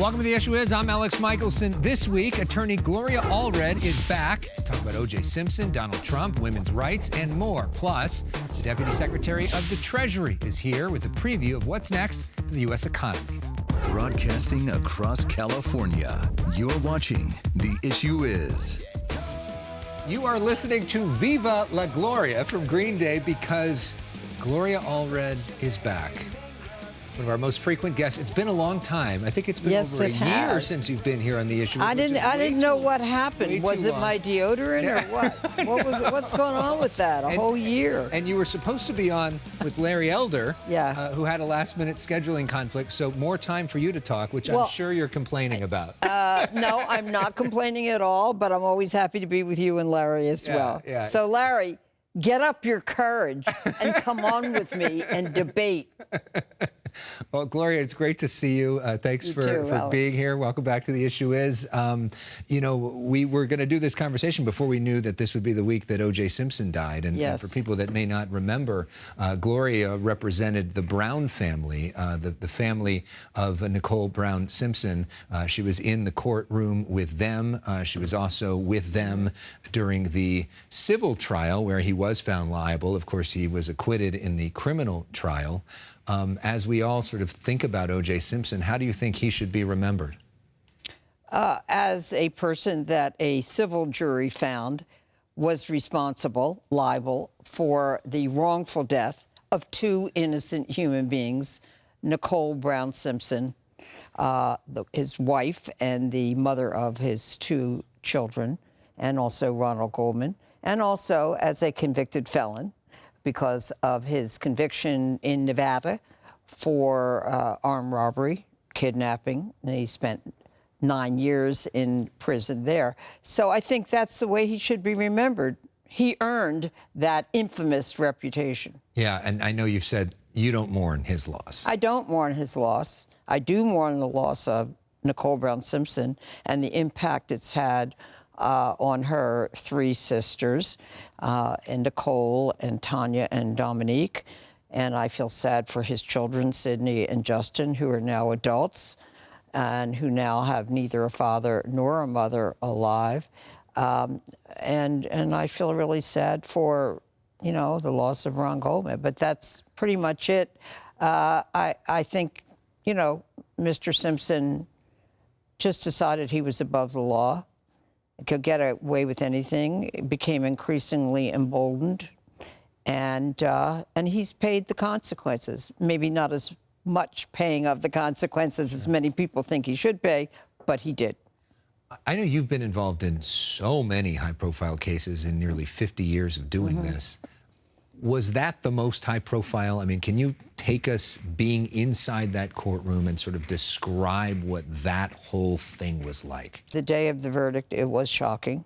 Welcome to The Issue Is. I'm Elex Michaelson. This week, attorney Gloria Allred is back to talk about O.J. Simpson, Donald Trump, women's rights, and more. Plus, the Deputy Secretary of the Treasury is here with a preview of what's next for the U.S. economy. Broadcasting across California, you're watching The Issue Is. You are listening to Viva La Gloria from Green Day because Gloria Allred is back. One of our most frequent guests. It's been a long time. I think it's been over a year since you've been here on The Issue. I didn't know what happened. Was it my deodorant or what? What's going on with that? A whole year. And you were supposed to be on with Larry Elder, who had a last-minute scheduling conflict. So more time for you to talk, which I'm sure you're complaining about. No, I'm not complaining at all. But I'm always happy to be with you and Larry as well. Yeah. So Larry, get up your courage and come on with me and debate. Well, Gloria, it's great to see you. Thanks for being here. Welcome back to The Issue Is. You know, we were going to do this conversation before we knew that this would be the week that O.J. Simpson died. And for people that may not remember, Gloria represented the Brown family, the family of Nicole Brown Simpson. She was in the courtroom with them. She was also with them during the civil trial where he was found liable. Of course, he was acquitted in the criminal trial. As we all sort of think about O.J. Simpson, how do you think he should be remembered? As a person that a civil jury found was responsible, liable, for the wrongful death of two innocent human beings, Nicole Brown Simpson, his wife and the mother of his two children, and also Ronald Goldman, and also as a convicted felon, because of his conviction in Nevada for armed robbery, kidnapping, and he spent 9 years in prison there. So I think that's the way he should be remembered. He earned that infamous reputation. Yeah, and I know you've said you don't mourn his loss. I don't mourn his loss. I do mourn the loss of Nicole Brown Simpson and the impact it's had on her three sisters, and Nicole and Tanya and Dominique. And I feel sad for his children, Sydney and Justin, who are now adults and who now have neither a father nor a mother alive. And I feel really sad for, you know, the loss of Ron Goldman. But that's pretty much it. I think, you know, Mr. Simpson just decided he was above the law. Could get away with anything. It became increasingly emboldened, and he's paid the consequences. Maybe not as much paying of the consequences as many people think he should pay, but he did. I know you've been involved in so many high-profile cases in nearly 50 years of doing this. Was that the most high-profile? I mean, can you take us being inside that courtroom and sort of describe what that whole thing was like? The day of the verdict, it was shocking.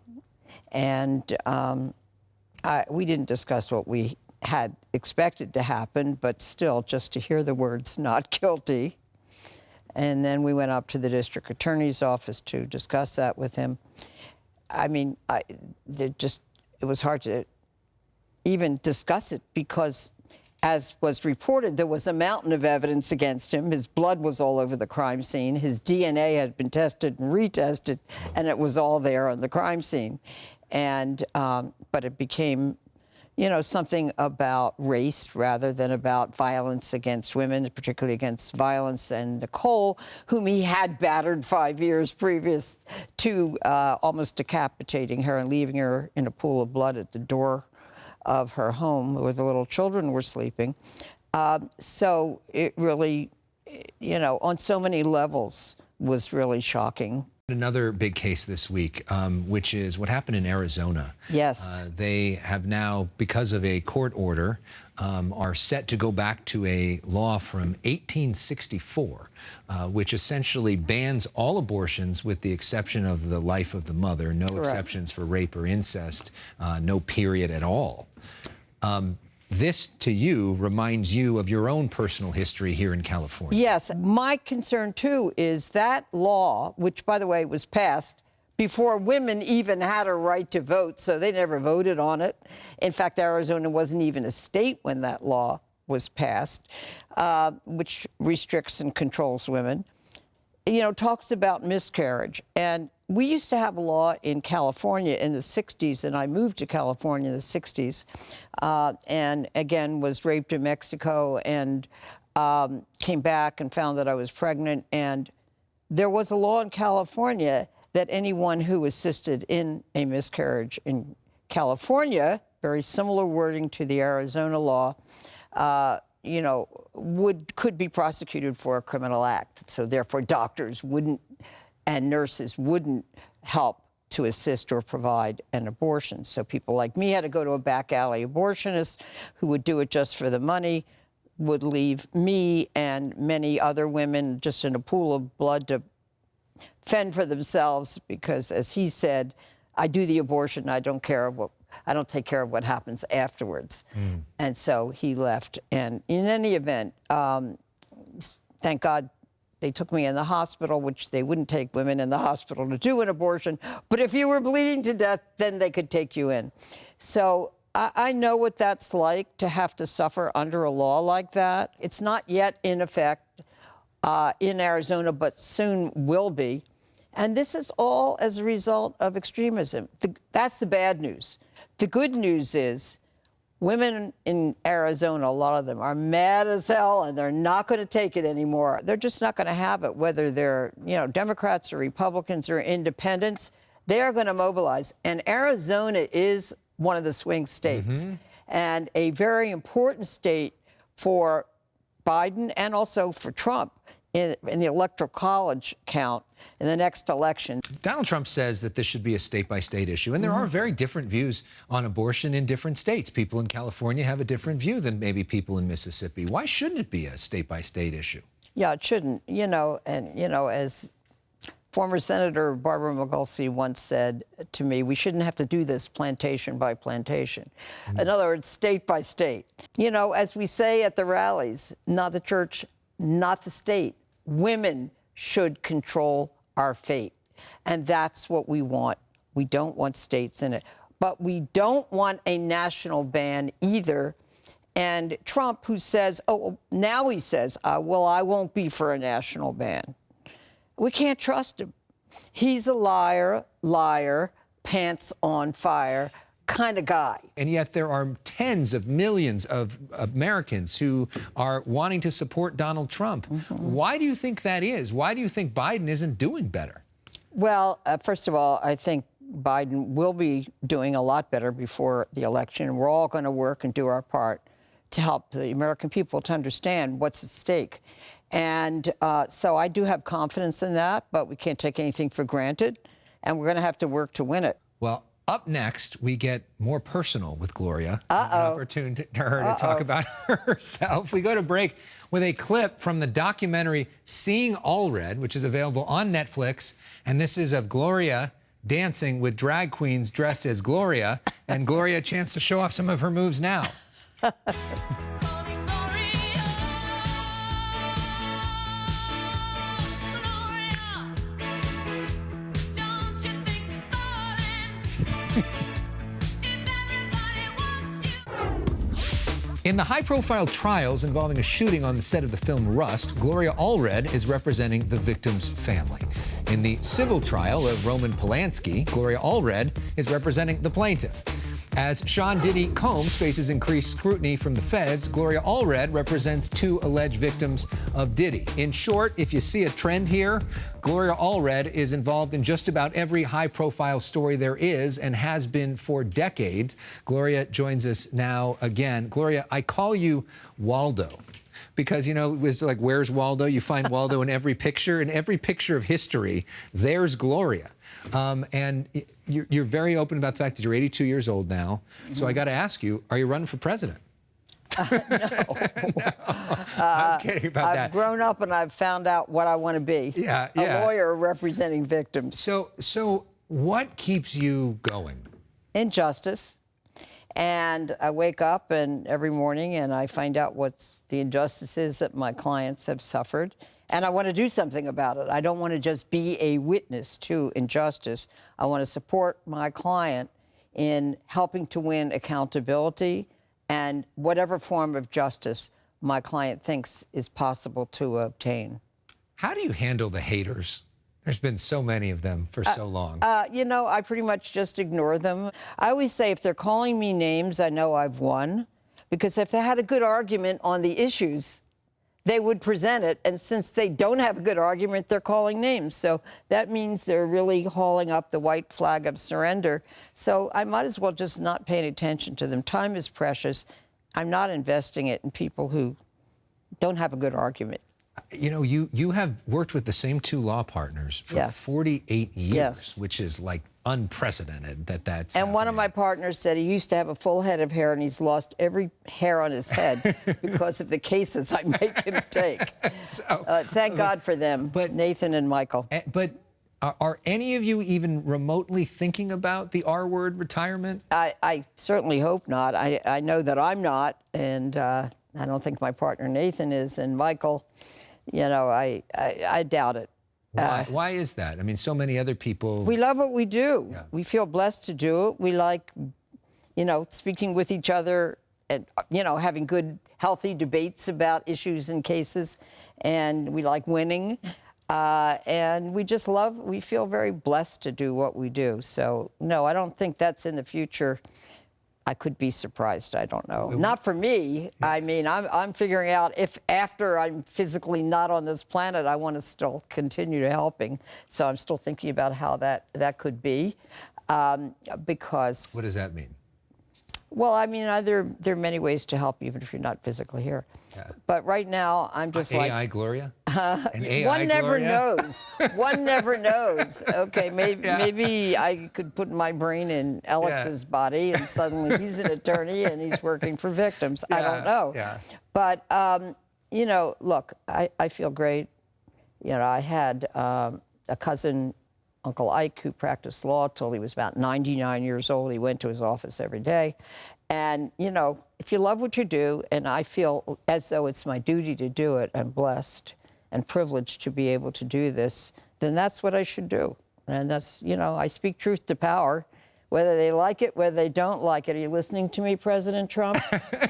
And we didn't discuss what we had expected to happen, but still, just to hear the words, not guilty. And then we went up to the district attorney's office to discuss that with him. I mean, it was hard to even discuss it because, as was reported, there was a mountain of evidence against him. His blood was all over the crime scene. His DNA had been tested and retested, and it was all there on the crime scene. And but it became, you know, something about race rather than about violence against women, particularly against violence. And Nicole, whom he had battered 5 years previous to almost decapitating her and leaving her in a pool of blood at the door of her home where the little children were sleeping. So it really, you know, on so many levels was really shocking. Another big case this week, which is what happened in Arizona. Yes. They have now, because of a court order, are set to go back to a law from 1864, which essentially bans all abortions with the exception of the life of the mother, no exceptions for rape or incest, no period at all. This, to you, reminds you of your own personal history here in California. Yes. My concern, too, is that law, which, by the way, was passed before women even had a right to vote, so they never voted on it. In fact, Arizona wasn't even a state when that law was passed, which restricts and controls women. talks about miscarriage. And we used to have a law in California in the 60s, and I moved to California in the 60s, and again was raped in Mexico and came back and found that I was pregnant. And there was a law in California that anyone who assisted in a miscarriage in California, very similar wording to the Arizona law, could be prosecuted for a criminal act. So therefore, doctors wouldn't and nurses wouldn't help to assist or provide an abortion. So people like me had to go to a back alley abortionist who would do it just for the money, would leave me and many other women just in a pool of blood to fend for themselves, because, as he said, I do the abortion, I don't take care of what happens afterwards. And so he left. And in any event, thank God they took me in the hospital, which they wouldn't take women in the hospital to do an abortion. But if you were bleeding to death, then they could take you in. So I know what that's like, to have to suffer under a law like that. It's not yet in effect in Arizona, but soon will be. And this is all as a result of extremism. That's the bad news. The good news is women in Arizona, a lot of them, are mad as hell, and they're not going to take it anymore. They're just not going to have it, whether they're, Democrats or Republicans or independents. They are going to mobilize. And Arizona is one of the swing states, and a very important state for Biden and also for Trump in the Electoral College count in the next election. Donald Trump says that this should be a state-by-state issue, and there are very different views on abortion in different states. People in California have a different view than maybe people in Mississippi. Why shouldn't it be a state-by-state issue? Yeah, it shouldn't. As former Senator Barbara Michaelson once said to me, we shouldn't have to do this plantation by plantation. In other words, state by state. As we say at the rallies, not the church, not the state. Women should control our fate. And that's what we want. We don't want states in it. But we don't want a national ban either. And Trump, who says, now he says, well, I won't be for a national ban. We can't trust him. He's a liar, pants on fire kind of guy. And yet there are tens of millions of Americans who are wanting to support Donald Trump. Why do you think that is? Why do you think Biden isn't doing better? Well, first of all, I think Biden will be doing a lot better before the election. We're all going to work and do our part to help the American people to understand what's at stake. And so I do have confidence in that, but we can't take anything for granted, and we're going to have to work to win it. Well, up next, we get more personal with Gloria. An opportunity to her to talk about herself. We go to break with a clip from the documentary Seeing Allred, which is available on Netflix. And this is of Gloria dancing with drag queens dressed as Gloria. And Gloria, a chance to show off some of her moves now. In the high-profile trials involving a shooting on the set of the film Rust, Gloria Allred is representing the victim's family. In the civil trial of Roman Polanski, Gloria Allred is representing the plaintiff. As Sean Diddy Combs faces increased scrutiny from the feds, Gloria Allred represents two alleged victims of Diddy. In short, if you see a trend here, Gloria Allred is involved in just about every high-profile story there is and has been for decades. Gloria joins us now again. Gloria, I call you Waldo because, it was like, where's Waldo? You find Waldo in every picture. In every picture of history, there's Gloria. And you're very open about the fact that you're 82 years old now. So I got to ask you, are you running for president? No. I'm kidding about that. I've grown up and I've found out what I want to be. Yeah. A lawyer representing victims. So what keeps you going? Injustice. And I wake up every morning and I find out what's the injustices that my clients have suffered. And I want to do something about it. I don't want to just be a witness to injustice. I want to support my client in helping to win accountability and whatever form of justice my client thinks is possible to obtain. How do you handle the haters? There's been so many of them for so long. You know, I pretty much just ignore them. I always say if they're calling me names, I know I've won. Because if they had a good argument on the issues, they would present it. And since they don't have a good argument, they're calling names. So that means they're really hauling up the white flag of surrender. So I might as well just not pay any attention to them. Time is precious. I'm not investing it in people who don't have a good argument. You know, you have worked with the same two law partners for 48 years, which is like unprecedented that's And happening. one of my partners said he used to have a full head of hair and he's lost every hair on his head because of the cases I make him take. Thank God for them, Nathan and Michael. But are any of you even remotely thinking about the R-word retirement? I certainly hope not. I know that I'm not, and I don't think my partner Nathan is, and Michael, you know, I doubt it. Why is that? I mean, so many other people... We love what we do. Yeah. We feel blessed to do it. We like, you know, speaking with each other and, you know, having good, healthy debates about issues and cases. And we like winning. And we feel very blessed to do what we do. So, no, I don't think that's in the future. I could be surprised. I don't know. Not for me. I mean, I'm figuring out if after I'm physically not on this planet, I want to still continue helping. So I'm still thinking about how that could be, because. What does that mean? Well, I mean, there are many ways to help, even if you're not physically here. Yeah. But right now, I'm just like... AI Gloria? An AI one never Gloria? knows. One never knows. Okay, maybe I could put my brain in Alex's body, and suddenly he's an attorney and he's working for victims. I don't know. Yeah. But, you know, look, I feel great. You know, I had a cousin, Uncle Ike, who practiced law till he was about 99 years old. He went to his office every day. And, you know, if you love what you do, and I feel as though it's my duty to do it, I'm blessed and privileged to be able to do this, then that's what I should do. And that's, you know, I speak truth to power, whether they like it, whether they don't like it. Are you listening to me, President Trump,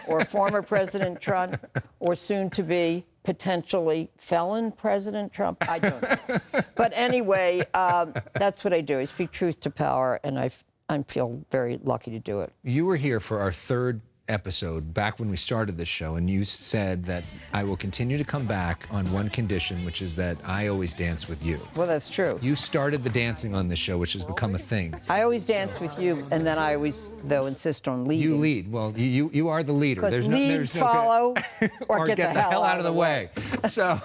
or former President Trump, or soon to be potentially felon President Trump? I don't know. But anyway, that's what I do. I speak truth to power, and I feel very lucky to do it. You were here for our third episode back when we started this show, and you said that I will continue to come back on one condition, which is that I always dance with you. Well, that's true. You started the dancing on this show, which has become a thing. I always dance with you, and then I always, though, insist on leading. You lead. Well, you are the leader. Because lead, follow, or get the hell out of the way. So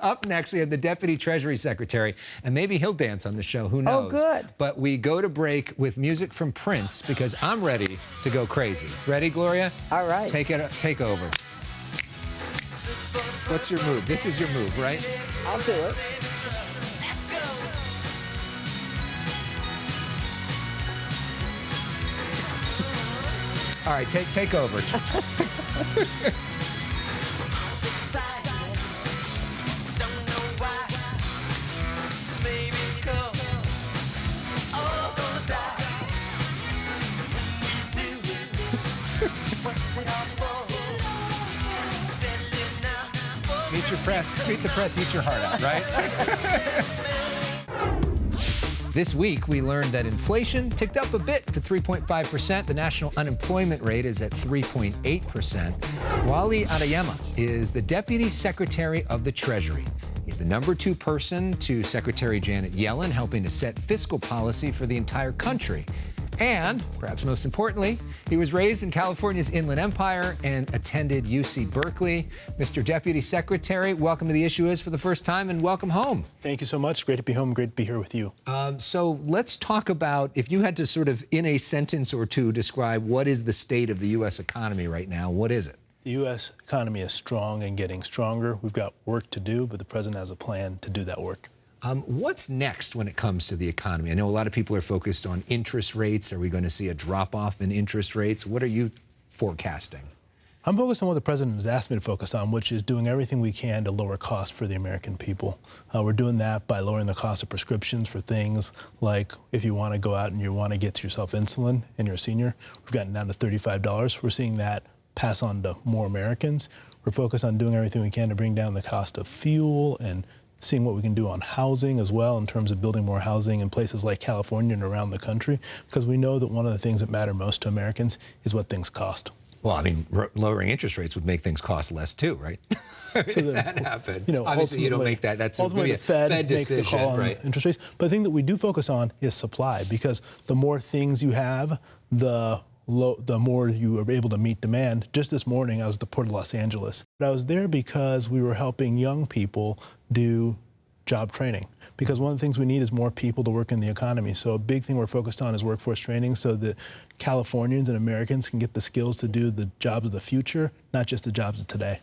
up next, we have the Deputy Treasury Secretary, and maybe he'll dance on the show. Who knows? Oh, good. But we go to break with music from Prince because I'm ready to go crazy. Ready, Gloria? All right. Take over. What's your move? This is your move, right? I'll do it. All right, take over. Meet your press. Meet the press. Eat your heart out, right? This week, we learned that inflation ticked up a bit to 3.5%. The national unemployment rate is at 3.8%. Wally Adeyemo is the Deputy Secretary of the Treasury. He's the #2 person to Secretary Janet Yellen, helping to set fiscal policy for the entire country. And, perhaps most importantly, he was raised in California's Inland Empire and attended UC Berkeley. Mr. Deputy Secretary, welcome to The Issue Is for the first time, and welcome home. Thank you so much. Great to be home. Great to be here with you. So let's talk about, if you had to sort of, in a sentence or two, describe what is the state of the U.S. economy right now, what is it? The U.S. economy is strong and getting stronger. We've got work to do, but the president has a plan to do that work. What's next when it comes to the economy? I know a lot of people are focused on interest rates. Are we going to see a drop-off in interest rates? What are you forecasting? I'm focused on what the president has asked me to focus on, which is doing everything we can to lower costs for the American people. We're doing that by lowering the cost of prescriptions for things like if you want to go out and you want to get yourself insulin and you're a senior, we've gotten down to $35. We're seeing that pass on to more Americans. We're focused on doing everything we can to bring down the cost of fuel and seeing what we can do on housing as well, in terms of building more housing in places like California and around the country, because we know that one of the things that matter most to Americans is what things cost. Well, I mean, lowering interest rates would make things cost less too, right? So that happened. Obviously, you don't make that. That's maybe a Fed decision, makes the call right? On interest rates. But the thing that we do focus on is supply, because the more things you have, the more you are able to meet demand. Just this morning, I was at the Port of Los Angeles. I was there because we were helping young people do job training, because one of the things we need is more people to work in the economy. So a big thing we're focused on is workforce training, so that Californians and Americans can get the skills to do the jobs of the future, not just the jobs of today.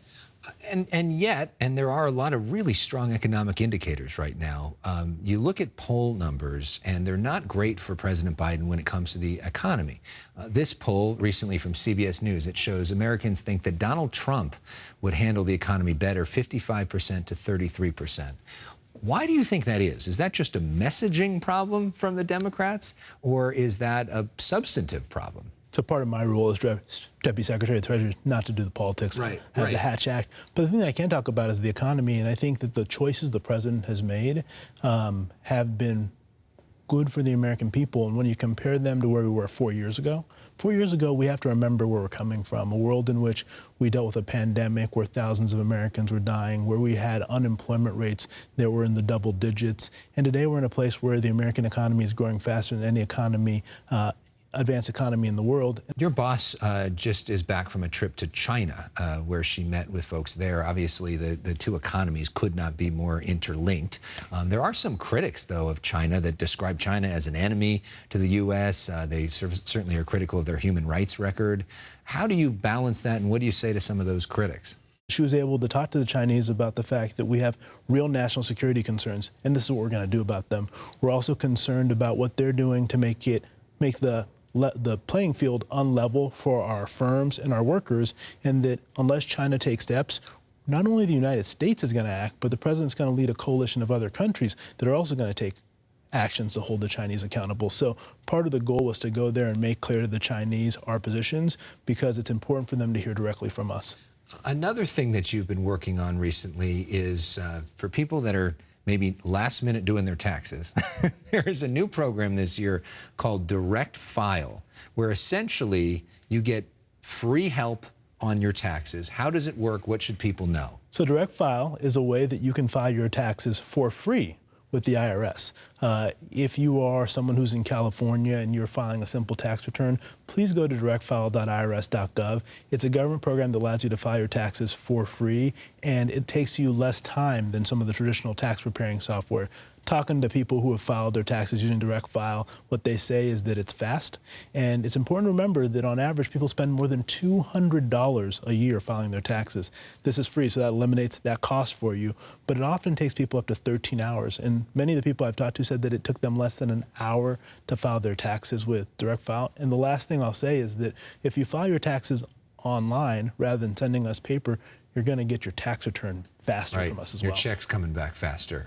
And yet, there are a lot of really strong economic indicators right now. You look at poll numbers, and they're not great for President Biden when it comes to the economy. This poll recently from CBS News, it shows Americans think that Donald Trump would handle the economy better, 55% to 33%. Why do you think that is? Is that just a messaging problem from the Democrats, or is that a substantive problem? So part of my role as Deputy Secretary of the Treasury is not to do the politics, right. The Hatch Act. But the thing that I can talk about is the economy, and I think that the choices the president has made have been good for the American people. And when you compare them to where we were 4 years ago, we have to remember where we're coming from, a world in which we dealt with a pandemic where thousands of Americans were dying, where we had unemployment rates that were in the double digits. And today we're in a place where the American economy is growing faster than any economy, advanced economy in the world. Your boss just is back from a trip to China, where she met with folks there. Obviously, the two economies could not be more interlinked. There are some critics, though, of China that describe China as an enemy to the U.S. They certainly are critical of their human rights record. How do you balance that, and what do you say to some of those critics? She was able to talk to the Chinese about the fact that we have real national security concerns, and this is what we're going to do about them. We're also concerned about what they're doing to make the playing field unlevel for our firms and our workers, and that unless China takes steps, not only the United States is going to act, but the president's going to lead a coalition of other countries that are also going to take actions to hold the Chinese accountable. So part of the goal was to go there and make clear to the Chinese our positions, because it's important for them to hear directly from us. Another thing that you've been working on recently is for people that are maybe last minute doing their taxes. There is a new program this year called Direct File, where essentially you get free help on your taxes. How does it work? What should people know? So Direct File is a way that you can file your taxes for free with the IRS. If you are someone who's in California and you're filing a simple tax return, please go to directfile.irs.gov. It's a government program that allows you to file your taxes for free, and it takes you less time than some of the traditional tax preparing software. Talking to people who have filed their taxes using Direct File, what they say is that it's fast. And it's important to remember that on average, people spend more than $200 a year filing their taxes. This is free, so that eliminates that cost for you. But it often takes people up to 13 hours. And many of the people I've talked to said that it took them less than an hour to file their taxes with Direct File. And the last thing I'll say is that if you file your taxes online rather than sending us paper, you're going to get your tax return faster from us as well. Your check's coming back faster.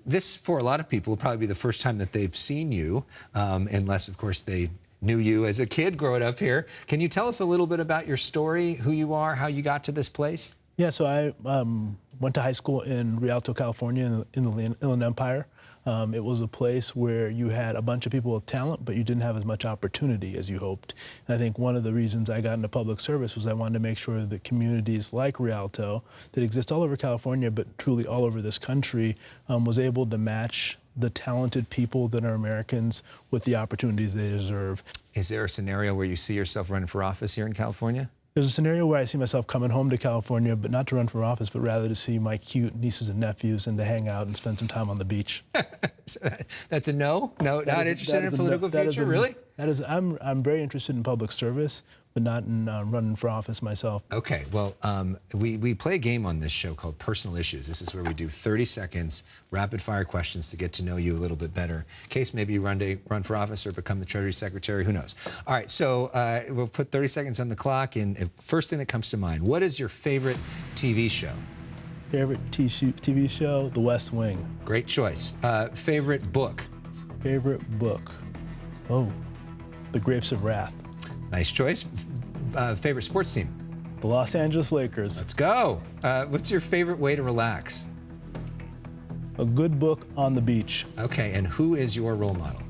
This, for a lot of people, will probably be the first time that they've seen you, unless, of course, they knew you as a kid growing up here. Can you tell us a little bit about your story, who you are, how you got to this place? Yeah, so I went to high school in Rialto, California, in the Inland Empire. It was a place where you had a bunch of people with talent, but you didn't have as much opportunity as you hoped. And I think one of the reasons I got into public service was I wanted to make sure that communities like Rialto, that exist all over California, but truly all over this country, was able to match the talented people that are Americans with the opportunities they deserve. Is there a scenario where you see yourself running for office here in California? There's a scenario where I see myself coming home to California, but not to run for office, but rather to see my cute nieces and nephews and to hang out and spend some time on the beach. That's a no? No, not interested in a political future, really? I'm very interested in public service, but not in running for office myself. Okay, well, we play a game on this show called Personal Issues. This is where we do 30 seconds, rapid-fire questions to get to know you a little bit better. In case maybe you run for office or become the Treasury Secretary, who knows? All right, so we'll put 30 seconds on the clock, and first thing that comes to mind, what is your favorite TV show? Favorite TV show? The West Wing. Great choice. Favorite book? Favorite book? Oh, The Grapes of Wrath. Nice choice. Favorite sports team? The Los Angeles Lakers. Let's go. What's your favorite way to relax? A good book on the beach. Okay, and who is your role model?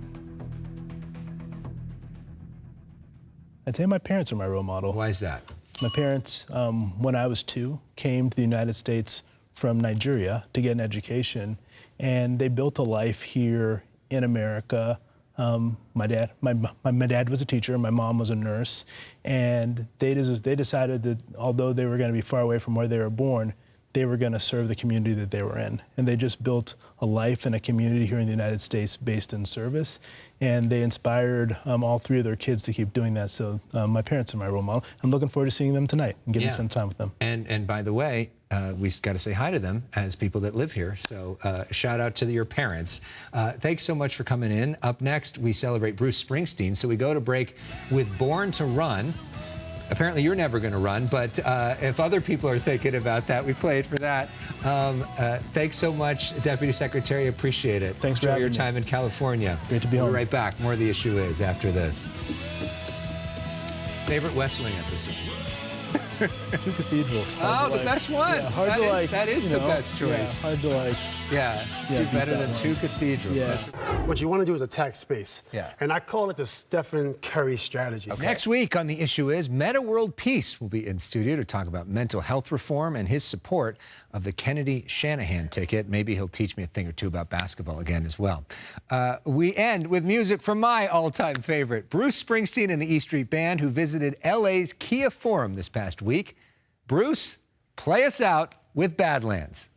I'd say my parents are my role model. Why is that? My parents, when I was 2, came to the United States from Nigeria to get an education, and they built a life here in America. My dad was a teacher, my mom was a nurse, and they decided that although they were going to be far away from where they were born, they were going to serve the community that they were in. And they just built a life and a community here in the United States based in service. And they inspired all 3 of their kids to keep doing that. So my parents are my role model. I'm looking forward to seeing them tonight and getting to spend time with them. And by the way, we've got to say hi to them as people that live here. So shout out to your parents. Thanks so much for coming in. Up next, we celebrate Bruce Springsteen. So we go to break with Born to Run. Apparently, you're never going to run, but if other people are thinking about that, we play it for that. Thanks so much, Deputy Secretary. Appreciate it. Thanks for Enjoy having your me. time in California. Great to be home. We're right back. More of The Issue Is after this. Favorite West Wing episode? 2 Cathedrals. Oh, the best one. Yeah, hard to like. That is the best choice. Yeah, hard to like. Yeah, do better than 2 cathedrals. Yeah. What you want to do is attack space. Yeah. And I call it the Stephen Curry strategy. Okay. Next week on The Issue Is, Meta World Peace will be in studio to talk about mental health reform and his support of the Kennedy Shanahan ticket. Maybe he'll teach me a thing or 2 about basketball again as well. We end with music from my all-time favorite, Bruce Springsteen and the E Street Band, who visited LA's Kia Forum this past week. Bruce, play us out with Badlands.